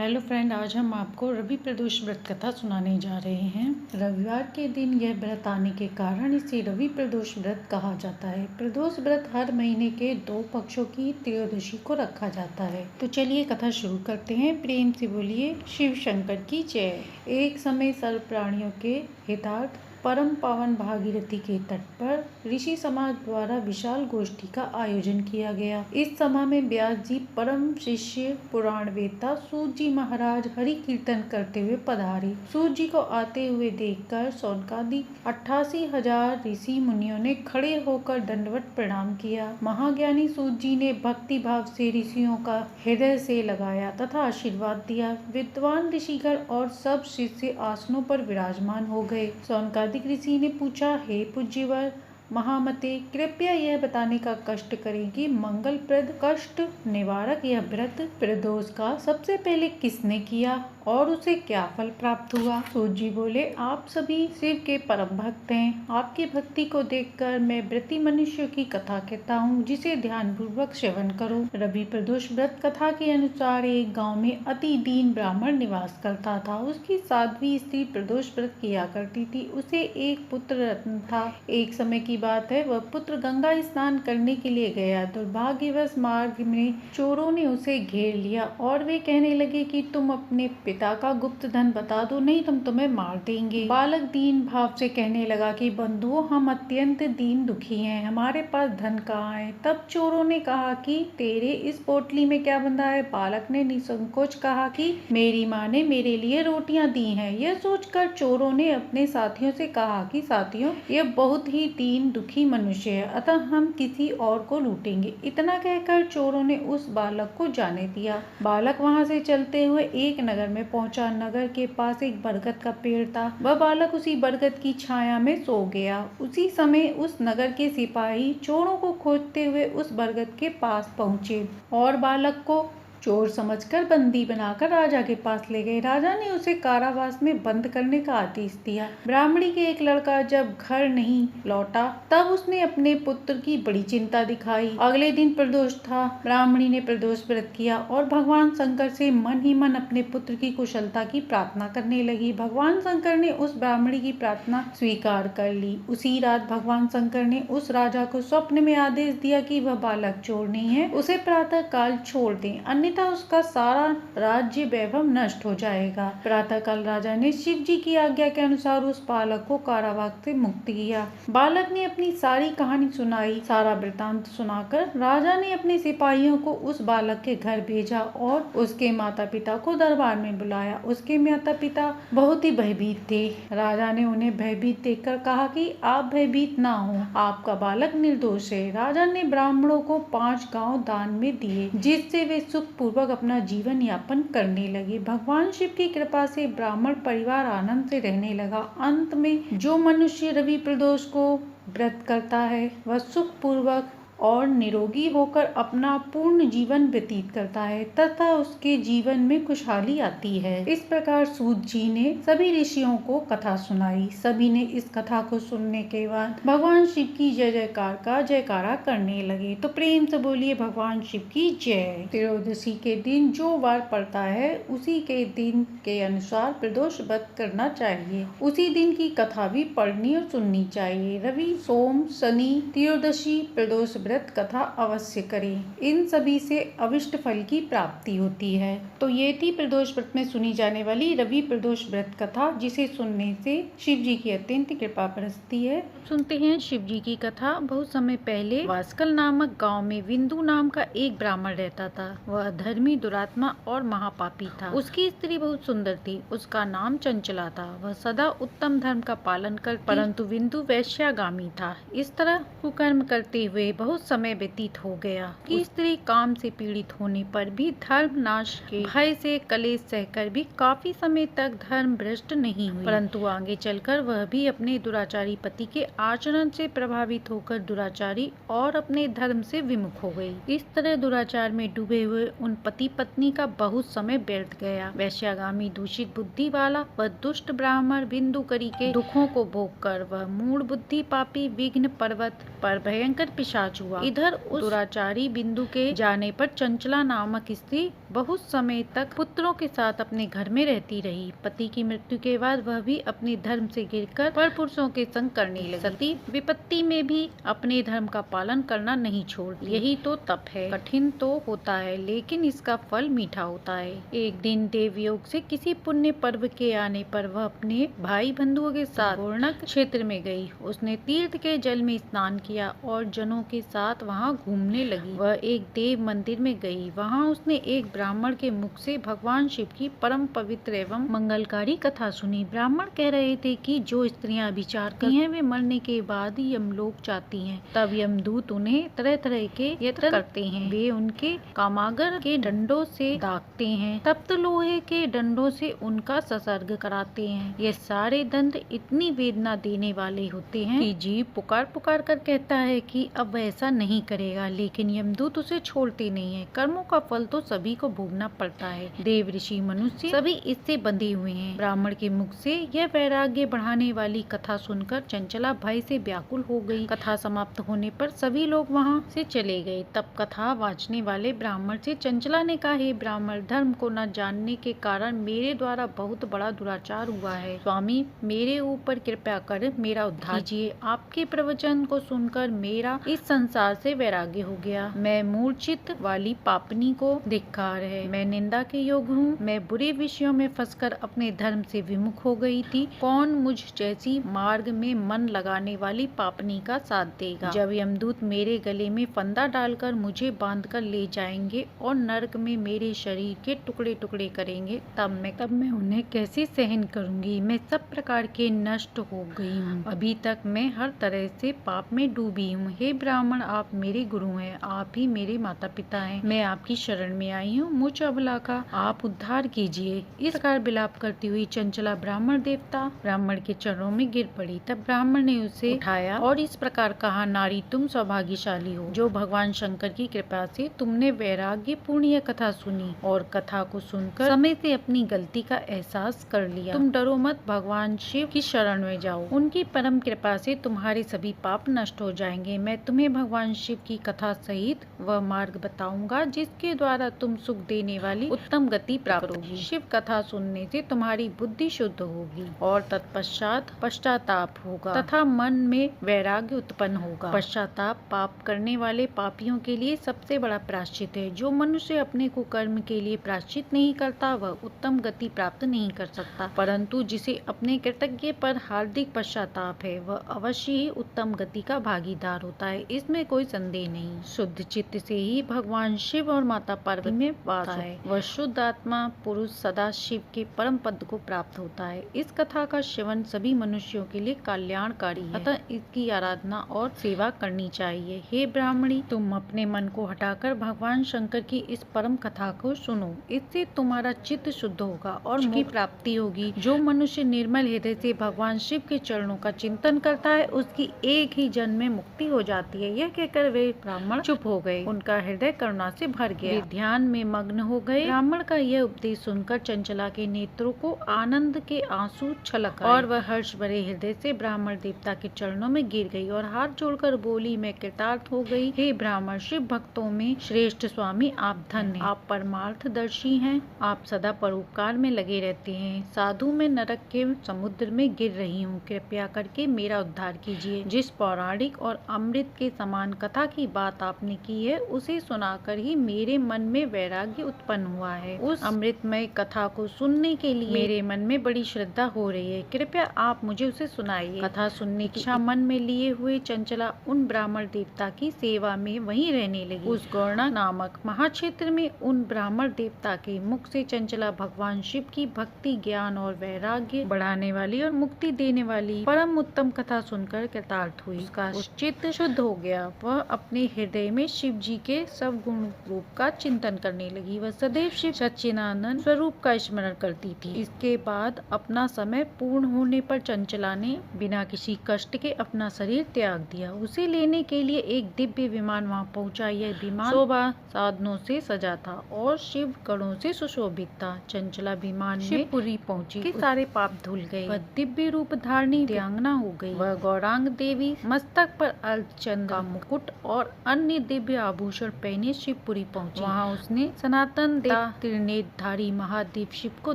Hello friend, आज हम आपको रवि प्रदोष व्रत कथा सुनाने जा रहे हैं। रविवार के दिन यह व्रत आने के कारण इसे रवि प्रदोष व्रत कहा जाता है। प्रदोष व्रत हर महीने के 2 पक्षों की त्रयोदशी को रखा जाता है। तो चलिए कथा शुरू करते हैं। प्रेम से बोलिए शिव शंकर की जय। एक समय सर्व प्राणियों के हितार्थ परम पावन भागीरथी के तट पर ऋषि समाज द्वारा विशाल गोष्ठी का आयोजन किया गया। इस सभा में व्यास जी परम शिष्य पुराण वेता सूत जी महाराज हरि कीर्तन करते हुए पधारे। सूत जी को आते हुए देखकर सौनकादि 88,000 ऋषि मुनियों ने खड़े होकर दंडवत प्रणाम किया। महाज्ञानी सूत जी ने भक्ति भाव से ऋषियों का हृदय से लगाया तथा आशीर्वाद दिया। विद्वान ऋषिगण और सब शिष्य आसनों पर विराजमान हो गए। सौनकादि ऋषि ने पूछा, हे पूज्यवर महामते, कृपया यह बताने का कष्ट करें कि मंगलप्रद कष्ट निवारक यह व्रत प्रदोष का सबसे पहले किसने किया और उसे क्या फल प्राप्त हुआ। सूत जी बोले, आप सभी शिव के परम भक्त हैं। आपकी भक्ति को देखकर मैं व्रती मनुष्य की कथा कहता हूँ, जिसे ध्यान पूर्वक श्रवण करो। रवि प्रदोष व्रत कथा के अनुसार एक गांव में अति दीन ब्राह्मण निवास करता था। उसकी साध्वी स्त्री प्रदोष व्रत किया करती थी। उसे एक पुत्र रत्न था। एक समय की बात है, वह पुत्र गंगा स्नान करने के लिए गया। दुर्भाग्यवश मार्ग में चोरों ने उसे घेर लिया और वे कहने लगे कि तुम अपने पिता का गुप्त धन बता दो, नहीं हम तुम्हें मार देंगे। बालक दीन भाव से कहने लगा कि बंधुओं, हम अत्यंत दीन दुखी हैं, हमारे पास धन कहाँ है। तब चोरों ने कहा कि तेरे इस पोटली में क्या बंधा है। बालक ने निसंकोच कहा कि मेरी माँ ने मेरे लिए रोटियां दी हैं। यह सोचकर चोरों ने अपने साथियों से कहा कि साथियों, यह बहुत ही दीन दुखी मनुष्य है, अतः हम किसी और को लूटेंगे। इतना कहकर चोरों ने उस बालक को जाने दिया। बालक वहां से चलते हुए एक नगर में पहुंचा। नगर के पास एक बरगद का पेड़ था। वह बालक उसी बरगद की छाया में सो गया। उसी समय उस नगर के सिपाही चोरों को खोजते हुए उस बरगद के पास पहुंचे और बालक को चोर समझकर बंदी बनाकर राजा के पास ले गए। राजा ने उसे कारावास में बंद करने का आदेश दिया। ब्राह्मणी के एक लड़का जब घर नहीं लौटा तब उसने अपने पुत्र की बड़ी चिंता दिखाई। अगले दिन प्रदोष था। ब्राह्मणी ने प्रदोष व्रत किया और भगवान शंकर से मन ही मन अपने पुत्र की कुशलता की प्रार्थना करने लगी। भगवान शंकर ने उस ब्राह्मणी की प्रार्थना स्वीकार कर ली। उसी रात भगवान शंकर ने उस राजा को स्वप्न में आदेश दिया कि वह बालक चोर नहीं है, उसे प्रातः काल छोड़ दें, अन्यथा उसका सारा राज्य वैभव नष्ट हो जाएगा। प्रातः काल राजा ने शिव जी की आज्ञा के अनुसार उस बालक को कारावास से मुक्त किया। बालक ने अपनी सारी कहानी सुनाई। सारा वृतांत सुनाकर राजा ने अपने सिपाहियों को उस बालक के घर भेजा और उसके माता पिता को दरबार में बुलाया। उसके माता पिता बहुत ही भयभीत थे। राजा ने उन्हें भयभीत देखकर कहा कि आप भयभीत ना हो, आपका बालक निर्दोष है। राजा ने ब्राह्मणों को 5 गांव दान में दिए, जिससे वे सुख पूर्वक अपना जीवन यापन करने लगे। भगवान शिव की कृपा से ब्राह्मण परिवार आनंद से रहने लगा। अंत में जो मनुष्य रवि प्रदोष को व्रत करता है वह सुख पूर्वक और निरोगी होकर अपना पूर्ण जीवन व्यतीत करता है तथा उसके जीवन में खुशहाली आती है। इस प्रकार सूत जी ने सभी ऋषियों को कथा सुनाई। सभी ने इस कथा को सुनने के बाद भगवान शिव की जय जयकार का जयकारा करने लगे। तो प्रेम से बोलिए भगवान शिव की जय। त्रयोदशी के दिन जो वार पड़ता है उसी के दिन के अनुसार प्रदोष व्रत करना चाहिए। उसी दिन की कथा भी पढ़नी और सुननी चाहिए। रवि, सोम, शनि, त्रयोदशी, प्रदोष व्रत कथा अवश्य करें। इन सभी से अविष्ट फल की प्राप्ति होती है। तो ये थी प्रदोष व्रत में सुनी जाने वाली रवि प्रदोष व्रत कथा, जिसे सुनने से शिव जी की अत्यंत कृपा बरसती है। सुनते हैं शिव जी की कथा। बहुत समय पहले वास्कल नामक गांव में विंदु नाम का एक ब्राह्मण रहता था। वह धर्मी, दुरात्मा और महापापी था। उसकी स्त्री बहुत सुंदर थी। उसका नाम चंचला था। वह सदा उत्तम धर्म का पालन करती, परंतु विंदु वैश्यागामी था। इस तरह कुकर्म करते हुए बहुत समय व्यतीत हो गया कि स्त्री काम से पीड़ित होने पर भी धर्म नाश के भय से कलेश सहकर भी काफी समय तक धर्म भ्रष्ट नहीं हुई, परंतु आगे चलकर वह भी अपने दुराचारी पति के आचरण से प्रभावित होकर दुराचारी और अपने धर्म से विमुख हो गई। इस तरह दुराचार में डूबे हुए उन पति पत्नी का बहुत समय व्यर्थ गया। वैश्यागामी, दूषित बुद्धि वाला वह दुष्ट ब्राह्मण बिंदुकरी के दुखों को भोग कर वह मूढ़ बुद्धि पापी विघ्न पर्वत पर भयंकर पिशाच हुआ। इधर उस दुराचारी बिंदु के जाने पर चंचला नामक स्त्री बहुत समय तक पुत्रों के साथ अपने घर में रहती रही। पति की मृत्यु के बाद वह भी अपने धर्म से गिरकर परपुरुषों के संग करने लगी। सती विपत्ति में भी अपने धर्म का पालन करना नहीं छोड़ती। यही तो तप है। कठिन तो होता है लेकिन इसका फल मीठा होता है। एक दिन देवयोग से किसी पुण्य पर्व के आने पर वह अपने भाई बंधुओं के साथ गोर्णक क्षेत्र में गई। उसने तीर्थ के जल में स्नान किया और जनों के साथ वहाँ घूमने लगी। वह एक देव मंदिर में गई। वहाँ उसने एक ब्राह्मण के मुख से भगवान शिव की परम पवित्र एवं मंगलकारी कथा सुनी। ब्राह्मण कह रहे थे कि जो स्त्रियां विचार करती हैं वे मरने के बाद ही यमलोक जाती हैं। तब यमदूत उन्हें तरह तरह के यत्न करते हैं। वे उनके कामागर के डंडों से दागते हैं, तप्त लोहे के डंडों से उनका संसर्ग कराते हैं। ये सारे दंड इतनी वेदना देने वाले होते हैं कि जीव पुकार पुकार कर कहता है कि अब वह ऐसा नहीं करेगा, लेकिन यमदूत उसे छोड़ते नहीं है। कर्मों का फल तो सभी को भोगना पड़ता है। देव, ऋषि, मनुष्य सभी इससे बंधे हुए हैं। ब्राह्मण के मुख से यह वैराग्य बढ़ाने वाली कथा सुनकर चंचला भय से व्याकुल हो गई। कथा समाप्त होने पर सभी लोग वहाँ से चले गए। तब कथा वाचने वाले ब्राह्मण से चंचला ने कहा, हे ब्राह्मण, धर्म को न जानने के कारण मेरे द्वारा बहुत बड़ा दुराचार हुआ है। स्वामी, मेरे ऊपर कृपा कर मेरा उद्धार कीजिए। आपके प्रवचन को सुनकर मेरा इस संसार से वैराग्य हो गया। मैं मूर्छित वाली पापनी को धिक्कार है। मैं निंदा के योग हूँ। मैं बुरे विषयों में फंसकर अपने धर्म से विमुख हो गई थी। कौन मुझ जैसी मार्ग में मन लगाने वाली पापनी का साथ देगा? जब यमदूत मेरे गले में फंदा डालकर मुझे बांधकर ले जाएंगे और नरक में मेरे शरीर के टुकड़े टुकड़े करेंगे, तब मैं उन्हें कैसे सहन करूंगी? मैं सब प्रकार के नष्ट हो गई हूँ। अभी तक मैं हर तरह से पाप में डूबी हूँ। हे ब्राह्मण, आप मेरे गुरु हैं, आप ही मेरे माता पिता हैं। मैं आपकी शरण में आई हूँ। मुझ अबला का आप उद्धार कीजिए। इस प्रकार विलाप करती हुई चंचला ब्राह्मण के चरणों में गिर पड़ी। तब ब्राह्मण ने उसे उठाया और इस प्रकार कहा, नारी, तुम सौभाग्यशाली हो जो भगवान शंकर की कृपा से तुमने वैराग्य पूर्ण यह कथा सुनी और कथा को सुनकर समय से अपनी गलती का एहसास कर लिया। तुम डरो मत, भगवान शिव की शरण में जाओ। उनकी परम कृपा से तुम्हारे सभी पाप नष्ट हो जाएंगे। मैं तुम्हें भगवान शिव की कथा सहित वह मार्ग बताऊंगा जिसके द्वारा तुम सुख देने वाली उत्तम गति प्राप्त होगी। शिव कथा सुनने से तुम्हारी बुद्धि शुद्ध होगी और तत्पश्चात पश्चाताप होगा तथा मन में वैराग्य उत्पन्न होगा। पश्चाताप पाप करने वाले पापियों के लिए सबसे बड़ा प्रायश्चित है। जो मनुष्य अपने कुकर्म के लिए प्रायश्चित नहीं करता वह उत्तम गति प्राप्त नहीं कर सकता, परंतु जिसे अपने कृतज्ञ पर हार्दिक पश्चाताप है वह अवश्य ही उत्तम गति का भागीदार होता है। इसमें कोई संदेह नहीं। शुद्ध चित्त से ही भगवान शिव और माता पार्वती में वास है। वह शुद्ध आत्मा पुरुष सदा शिव के परम पद को प्राप्त होता है। इस कथा का श्रवण सभी मनुष्यों के लिए कल्याणकारी है, अतः इसकी आराधना और सेवा करनी चाहिए। हे ब्राह्मणी, तुम अपने मन को हटाकर भगवान शंकर की इस परम कथा को सुनो। इससे तुम्हारा चित्त शुद्ध होगा और मोक्ष की प्राप्ति होगी। जो मनुष्य निर्मल हृदय से भगवान शिव के चरणों का चिंतन करता है उसकी एक ही जन्म में मुक्ति हो जाती है। यह कहकर वे ब्राह्मण चुप हो गए। उनका हृदय करुणा से भर गया। वे ध्यान में मग्न हो गए। ब्राह्मण का यह उपदेश सुनकर चंचला के नेत्रों को आनंद के आंसू छलक आए और वह हर्ष भरे हृदय से ब्राह्मण देवता के चरणों में गिर गई और हाथ जोड़कर बोली, मैं कृतार्थ हो गई। हे ब्राह्मण, शिव भक्तों में श्रेष्ठ स्वामी, आप धन्य हैं। आप परमार्थदर्शी हैं। आप सदा परोपकार में लगे रहते हैं। साधु मैं नरक के समुद्र में गिर रही हूँ। कृपया करके मेरा उद्धार कीजिए। जिस पौराणिक और अमृत के समान कथा की बात आपने की है उसे सुनाकर ही मेरे मन में वैराग्य उत्पन्न हुआ है। उस अमृतमय कथा को सुनने के लिए मेरे मन में बड़ी श्रद्धा हो रही है। कृपया आप मुझे उसे सुनाइए। कथा सुनने की इच्छा मन में लिए हुए चंचला उन ब्राह्मण देवता की सेवा में वहीं रहने लगी। उस गौड़ा नामक महाक्षेत्र में उन ब्राह्मण देवता के मुख से चंचला भगवान शिव की भक्ति, ज्ञान और वैराग्य बढ़ाने वाली और मुक्ति देने वाली परम उत्तम कथा सुनकर कृतार्थ हुई। उसका चित्त शुद्ध हो गया। वह अपने हृदय में शिव जी के सब गुण रूप का चिंतन करने लगी। वह सदैव शिव सच्चिदानंद स्वरूप का स्मरण करती थी। इसके बाद अपना समय पूर्ण होने पर चंचला ने बिना किसी कष्ट के अपना शरीर त्याग दिया। उसे लेने के लिए एक दिव्य विमान वहां पहुंचा। यह विमान शोभा साधनों से सजा था और शिव गणों से सुशोभित था। चंचला विमान में शिवपुरी पहुंची। के सारे पाप धुल गए। वह दिव्य रूप धारणी दिव्यांगना हो गई। वह गौरांग देवी मस्तक पर अर्धचंद्र का मुकुट और अन्य दिव्य आभूषण पहने शिवपुरी पहुंची। वहां उसने सनातन देवता त्रिनेत्रधारी महादेव शिव को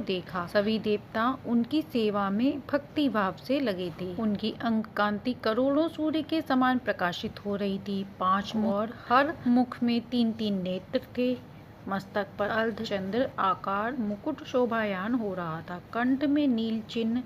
देखा। सभी देवता उनकी सेवा में भक्ति भाव से लगे थे। उनकी अंग कांति करोड़ों सूर्य के समान प्रकाशित हो रही थी। 5 मुख और हर मुख में 3-3 नेत्र थे। मस्तक पर अर्धचंद्र आकार मुकुट शोभायान हो रहा था। कंठ में नील चिन्ह,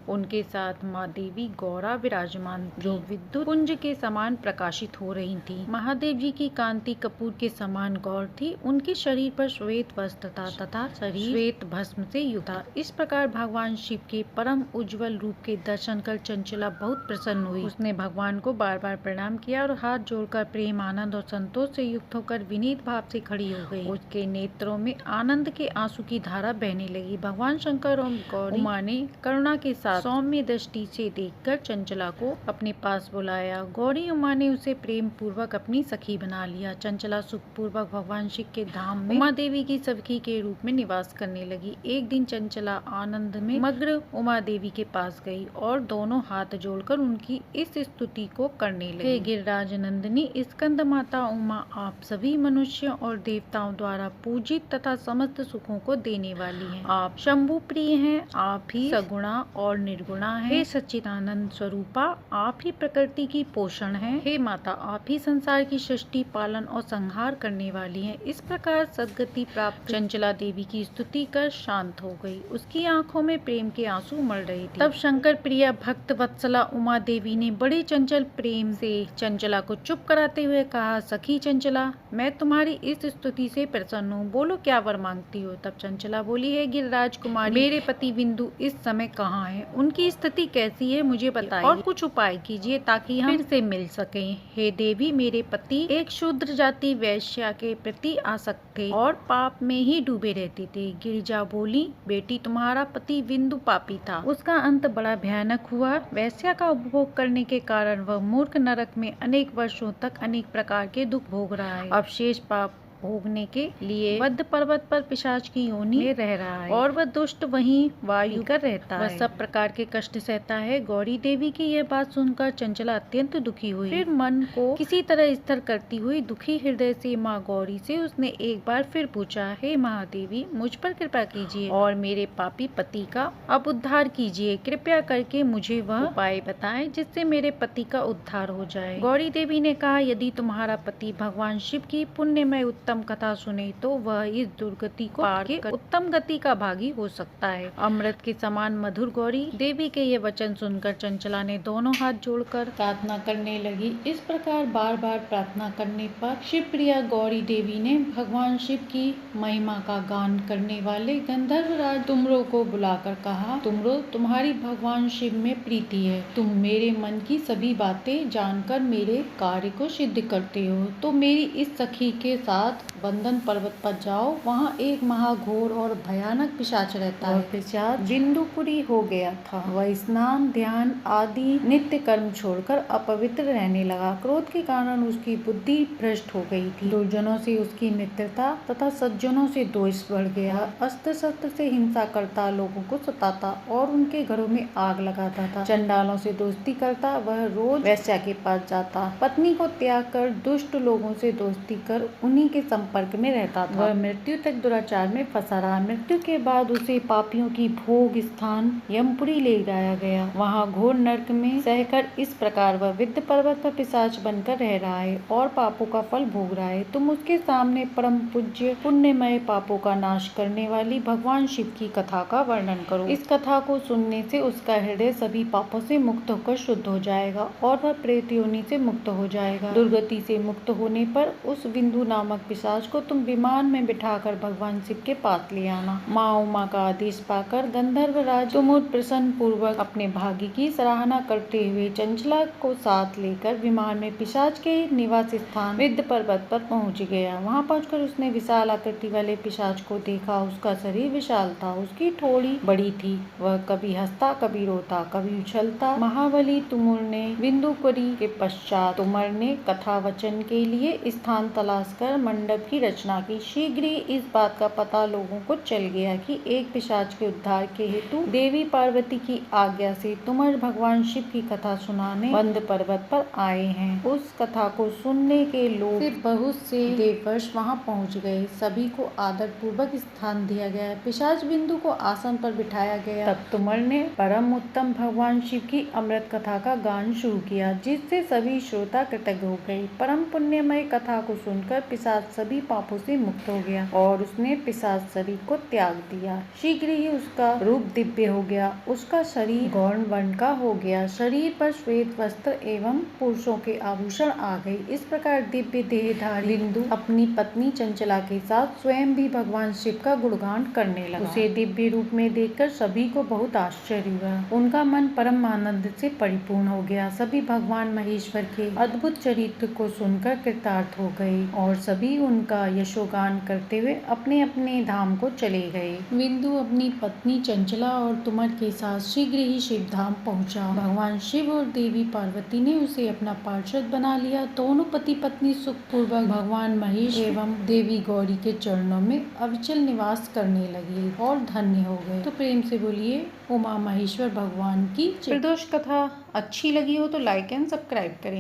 उनके साथ माँ देवी गौरा विराजमान जो विद्युत पुंज के समान प्रकाशित हो रही थी। महादेव जी की कांति कपूर के समान गौर थी। उनके शरीर पर श्वेत वस्त्र था तथा शरीर श्वेत भस्म से युक्त था। इस प्रकार भगवान शिव के परम उज्जवल रूप के दर्शन कर चंचला बहुत प्रसन्न हुई। उसने भगवान को बार बार प्रणाम किया और हाथ जोड़कर प्रेम, आनंद और संतोष से युक्त होकर विनीत भाव से खड़ी हो गई। उसके नेत्रों में आनंद के आंसू की धारा बहने लगी। भगवान शंकर और गौरी उमा ने करुणा के साथ सौम्य दृष्टि से देखकर चंचला को अपने पास बुलाया। गौरी उमा ने उसे प्रेम पूर्वक अपनी सखी बना लिया। चंचला सुख पूर्वक भगवान शिव के धाम में उमा देवी की सखी के रूप में निवास करने लगी। एक दिन चंचला आनंद में मग्न उमा देवी के पास गई और दोनों हाथ जोड़कर उनकी इस स्तुति को करने लगी। हे गिरिराज नंदिनी स्कंद माता उमा, आप सभी मनुष्यों और देवताओं द्वारा पूजित तथा समस्त सुखों को देने वाली हैं। आप शंभु प्रिय हैं, आप ही सगुणा और निर्गुणा है। हे सच्चिदानंद स्वरूपा, आप ही प्रकृति की पोषण है। हे माता, आप ही संसार की सृष्टि, पालन और संहार करने वाली हैं। इस प्रकार सद्गति प्राप्त चंचला देवी की स्तुति कर शांत हो गई। उसकी आंखों में प्रेम के आंसू उमड़ रहे थे। तब शंकर प्रिया भक्त वत्सला उमा देवी ने बड़े चंचल प्रेम से चंचला को चुप कराते हुए कहा, सखी चंचला, मैं तुम्हारी इस स्तुति से प्रसन्न हूँ। बोलो क्या वर मांगती हो। तब चंचला बोली, है गिरिराज कुमारी, मेरे पति बिंदु इस समय कहाँ है? उनकी स्थिति कैसी है मुझे बताइए और कुछ उपाय कीजिए ताकि हम फिर से मिल सकें। हे देवी, मेरे पति एक शूद्र जाति वैश्या के प्रति आसक्त थे और पाप में ही डूबे रहते थे। गिरिजा बोली, बेटी तुम्हारा पति बिंदु पापी था, उसका अंत बड़ा भयानक हुआ। वैश्या का उपभोग करने के कारण वह मूर्ख नरक में अनेक वर्षों तक अनेक प्रकार के दुख भोग रहा है। अब शेष पाप भोगने के लिए बद्ध पर्वत पर पिशाच की योनि में रह रहा है और वह दुष्ट वहीं वायु कर रहता है। वह सब प्रकार के कष्ट सहता है। गौरी देवी की यह बात सुनकर चंचला अत्यंत दुखी हुई। फिर मन को किसी तरह स्थिर करती हुई दुखी हृदय से माँ गौरी से उसने एक बार फिर पूछा, हे महादेवी, मुझ पर कृपा कीजिए और मेरे पापी पति का अब उद्धार कीजिए। कृपया करके मुझे वह उपाय बताएं जिससे मेरे पति का उद्धार हो जाए। गौरी देवी ने कहा, यदि तुम्हारा पति भगवान शिव की पुण्यमय उत्तम कथा सुने तो वह इस दुर्गति को पार के उत्तम गति का भागी हो सकता है। अमृत के समान मधुर गौरी देवी के ये वचन सुनकर चंचला ने दोनों हाथ जोड़कर प्रार्थना करने लगी। इस प्रकार बार बार प्रार्थना करने पर शिवप्रिया गौरी देवी ने भगवान शिव की महिमा का गान करने वाले गंधर्वराज तुमरो को बुलाकर कहा, तुमरो, तुम्हारी भगवान शिव में प्रीति है। तुम मेरे मन की सभी बातें जानकर मेरे कार्य को सिद्ध करते हो, तो मेरी इस सखी के साथ बंधन पर्वत पर जाओ। वहाँ एक महाघोर और भयानक पिशाच रहता है। पिशाच बिंदुपुरी हो गया था। वह स्नान, ध्यान आदि नित्य कर्म छोड़कर अपवित्र रहने लगा। क्रोध के कारण उसकी बुद्धि भ्रष्ट हो गई थी। दुर्जनों से उसकी मित्रता तथा सज्जनों से द्वेष बढ़ गया। अस्त्र शस्त्र से हिंसा करता, लोगों को सताता और उनके घरों में आग लगाता था। चंडालों से दोस्ती करता, वह रोज वैश्या के पास जाता। पत्नी को त्याग कर दुष्ट लोगों से दोस्ती कर उन्हीं के संपर्क में रहता था। वह मृत्यु तक दुराचार में फंसा रहा। मृत्यु के बाद उसे पापियों की भोग स्थान यमपुरी ले जाया गया। वहाँ घोर नरक में सहकर इस प्रकार वह विद्य पर्वत पर पिशाच बनकर रह रहा है और पापों का फल भोग रहा है। तुम उसके सामने परम पूज्य पुण्यमय पापों का नाश करने वाली भगवान शिव की कथा का वर्णन करो। इस कथा को सुनने से उसका हृदय सभी पापों से मुक्त होकर शुद्ध हो जाएगा और वह प्रेत योनि से मुक्त हो जाएगा। दुर्गति से मुक्त होने पर उस बिंदु नामक पिशाच को तुम विमान में बिठाकर भगवान शिव के पास ले आना। माँ उमा का आदेश पाकर गंधर्वराज तुमुद प्रसन्न पूर्वक अपने भाग्य की सराहना करते हुए चंचला को साथ लेकर विमान में पिशाच के निवास स्थान विद्य पर्वत पर पहुंच गया। वहां पहुंचकर उसने विशाल आकृति वाले पिशाच को देखा। उसका शरीर विशाल था, उसकी ठोड़ी बड़ी थी। वह कभी हंसता, कभी रोता, कभी उछलता। महाबली तुमुर ने बिंदुपुरी के पश्चात तुमर ने कथा वचन के लिए स्थान तलाश कर मंडप की रचना की। शीघ्र ही इस बात का पता लोगों को चल गया कि एक पिशाच के उद्धार के हेतु देवी पार्वती की आज्ञा से तुमर भगवान शिव की कथा सुनाने बंद पर्वत पर आए हैं। उस कथा को सुनने के लोग से बहुत से देववंश वहां पहुंच गए। सभी को आदर पूर्वक स्थान दिया गया। पिशाच बिंदु को आसन पर बिठाया गया। तब तुमर ने परम उत्तम भगवान शिव की अमृत कथा का गान शुरू किया, जिससे सभी श्रोता कृतज्ञ हो गए। परम पुण्यमय कथा को सुनकर पिशाच सभी पापों से मुक्त हो गया और उसने पिशाच शरीर को त्याग दिया। शीघ्र ही उसका रूप दिव्य हो गया। उसका शरीर गौर वर्ण का हो गया। शरीर पर श्वेत वस्त्र एवं पुरुषों के आभूषण आ गए। इस प्रकार दिव्य देहधारी बिंदु अपनी पत्नी चंचला के साथ स्वयं भी भगवान शिव का गुणगान करने लगा। उसे दिव्य रूप में देखकर सभी को बहुत आश्चर्य हुआ। उनका मन परम आनंद से परिपूर्ण हो गया। सभी भगवान महेश्वर के अद्भुत चरित्र को सुनकर कृतार्थ हो गए और सभी उनका यशोगान करते हुए अपने अपने धाम को चले गए। बिंदु अपनी पत्नी चंचला और तुमर के साथ शीघ्र ही शिव धाम पहुंचा। भगवान शिव और देवी पार्वती ने उसे अपना पार्षद बना लिया। दोनों पति पत्नी सुखपूर्वक भगवान महेश एवं देवी गौरी के चरणों में अविचल निवास करने लगे और धन्य हो गए। तो प्रेम से बोलिए उमा महेश्वर भगवान की जय। प्रदोष कथा अच्छी लगी हो तो लाइक एंड सब्सक्राइब करें।